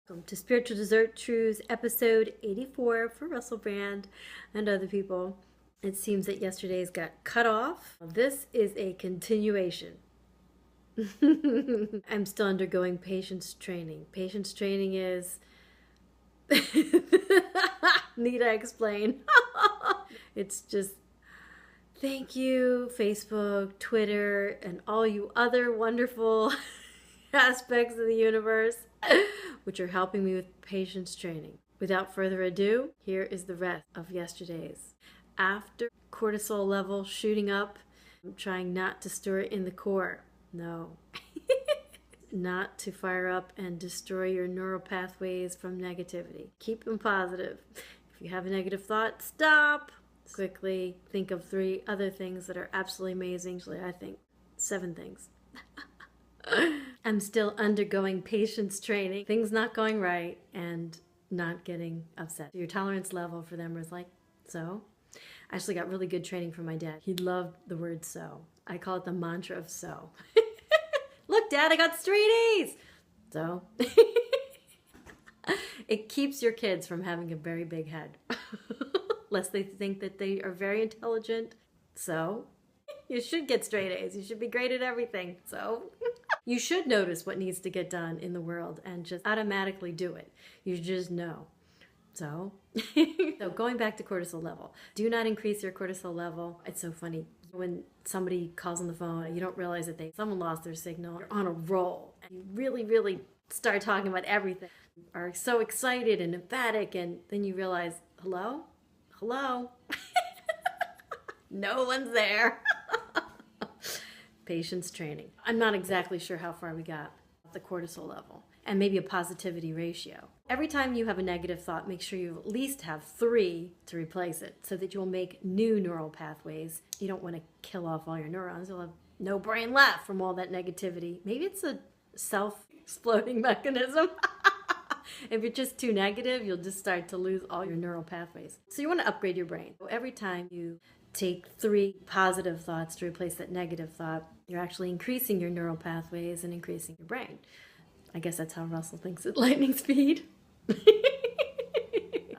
Welcome to Spiritual Dessert Trews, episode 84 for Russell Brand and other people. It seems that yesterday's got cut off. This is a continuation. I'm still undergoing patience training. Patience training is... Need I explain? It's just... Thank you, Facebook, Twitter, and all you other wonderful aspects of the universe which are helping me with patience training. Without further ado, here is the rest of yesterday's. After cortisol level shooting up, I'm trying not to store it in the core. No. Not to fire up and destroy your neural pathways from negativity. Keep them positive. If you have a negative thought, stop. Quickly think of 3 other things that are absolutely amazing. Actually, I think 7 things. I'm still undergoing patience training. Things not going right and not getting upset. Your tolerance level for them was like, so. I actually got really good training from my dad. He loved the word so. I call it the mantra of so. Look, Dad, I got straight A's. So. It keeps your kids from having a very big head. Lest they think that they are very intelligent. So. You should get straight A's. You should be great at everything. So. You should notice what needs to get done in the world and just automatically do it. You just know. So, going back to cortisol level. Do not increase your cortisol level. It's so funny. When somebody calls on the phone and you don't realize that someone lost their signal, you're on a roll. And you really start talking about everything. You are so excited and emphatic, and then you realize, hello? Hello? No one's there. Patience training. I'm not exactly sure how far we got with the cortisol level, and maybe a positivity ratio. Every time you have a negative thought, make sure you at least have 3 to replace it so that you'll make new neural pathways. You don't want to kill off all your neurons. You'll have no brain left from all that negativity. Maybe it's a self-exploding mechanism. If you're just too negative, you'll just start to lose all your neural pathways. So you want to upgrade your brain. Every time you take 3 positive thoughts to replace that negative thought, you're actually increasing your neural pathways and increasing your brain. I guess that's how Russell thinks at lightning speed.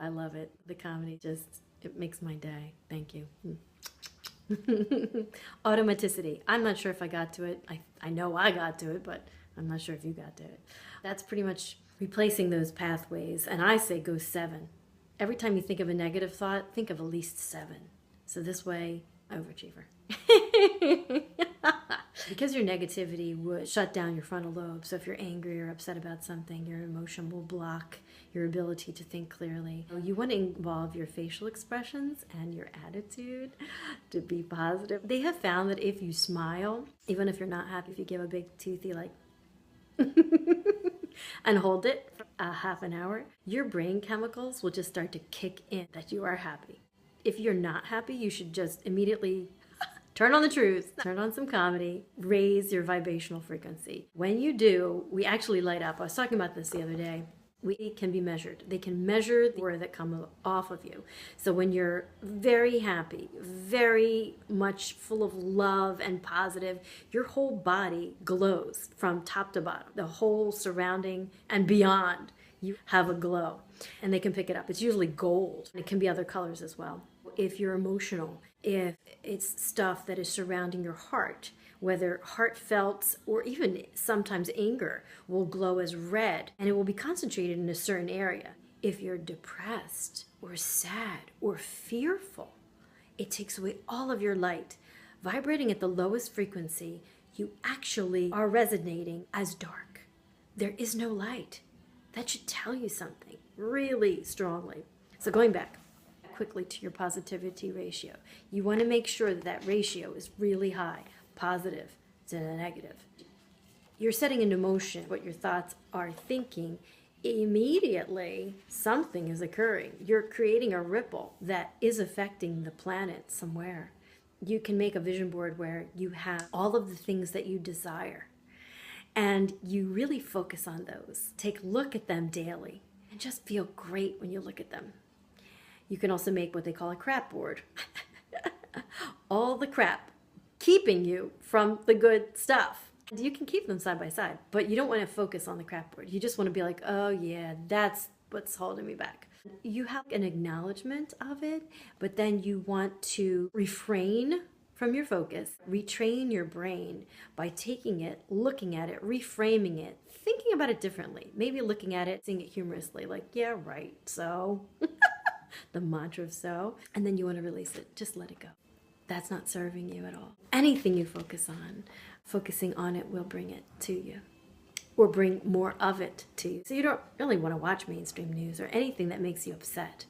I love it. The comedy it makes my day. Thank you. Automaticity. I'm not sure if I got to it. I know I got to it, but I'm not sure if you got to it. That's pretty much replacing those pathways. And I say go 7. Every time you think of a negative thought, think of at least 7. So this way, overachiever. Because your negativity would shut down your frontal lobe. So if you're angry or upset about something, your emotion will block your ability to think clearly. You want to involve your facial expressions and your attitude to be positive. They have found that if you smile, even if you're not happy, if you give a big toothy like and hold it for a half an hour, your brain chemicals will just start to kick in that you are happy. If you're not happy, you should just immediately turn on the Trews, turn on some comedy, raise your vibrational frequency. When you do, we actually light up. I was talking about this the other day. We can be measured. They can measure the aura that come off of you. So when you're very happy, very much full of love and positive, your whole body glows from top to bottom. The whole surrounding and beyond, you have a glow. And they can pick it up. It's usually gold. It can be other colors as well. If you're emotional, if it's stuff that is surrounding your heart, whether heartfelt or even sometimes anger, will glow as red, and it will be concentrated in a certain area. If you're depressed or sad or fearful, it takes away all of your light. Vibrating at the lowest frequency, you actually are resonating as dark. There is no light. That should tell you something really strongly. So going back quickly to your positivity ratio, you want to make sure that ratio is really high, positive to negative. You're setting into motion what your thoughts are thinking. Immediately, something is occurring. You're creating a ripple that is affecting the planet somewhere. You can make a vision board where you have all of the things that you desire, and you really focus on those. Take a look at them daily and just feel great when you look at them. You can also make what they call a crap board. All the crap keeping you from the good stuff. You can keep them side by side, but you don't want to focus on the crap board. You just want to be like, oh yeah, that's what's holding me back. You have an acknowledgement of it, but then you want to refrain from your focus, retrain your brain by taking it, looking at it, reframing it, thinking about it differently, maybe looking at it, seeing it humorously, like, yeah, right, so, the mantra of so, and then you want to release it, just let it go. That's not serving you at all. Anything you focus on, focusing on it will bring it to you, or bring more of it to you. So you don't really want to watch mainstream news or anything that makes you upset,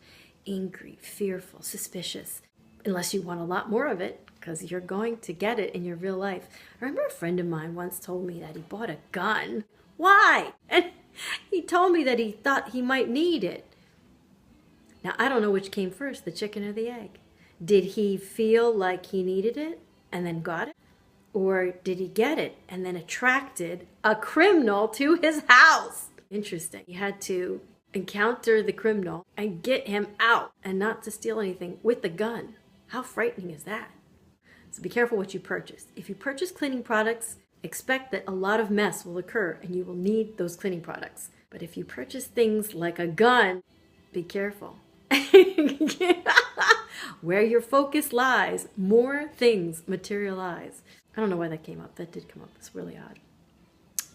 angry, fearful, suspicious, unless you want a lot more of it, because you're going to get it in your real life. I remember a friend of mine once told me that he bought a gun. Why? And he told me that he thought he might need it. Now, I don't know which came first, the chicken or the egg. Did he feel like he needed it and then got it? Or did he get it and then attracted a criminal to his house? Interesting. He had to encounter the criminal and get him out and not to steal anything with the gun. How frightening is that? So be careful what you purchase. If you purchase cleaning products, expect that a lot of mess will occur and you will need those cleaning products. But if you purchase things like a gun, be careful. Where your focus lies, more things materialize. I don't know why that came up. That did come up. It's really odd.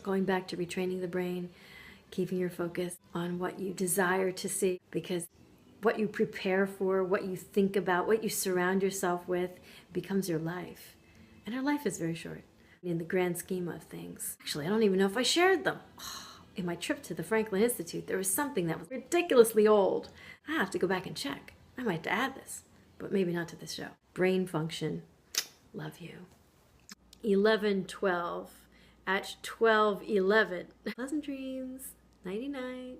Going back to retraining the brain, keeping your focus on what you desire to see, because what you prepare for, what you think about, what you surround yourself with becomes your life. And our life is very short in the grand scheme of things. Actually, I don't even know if I shared them. In my trip to the Franklin Institute, there was something that was ridiculously old. I have to go back and check. I might have to add this, but maybe not to this show. Brain function. Love you. 11:12 at 12:11. Pleasant dreams. Nighty night.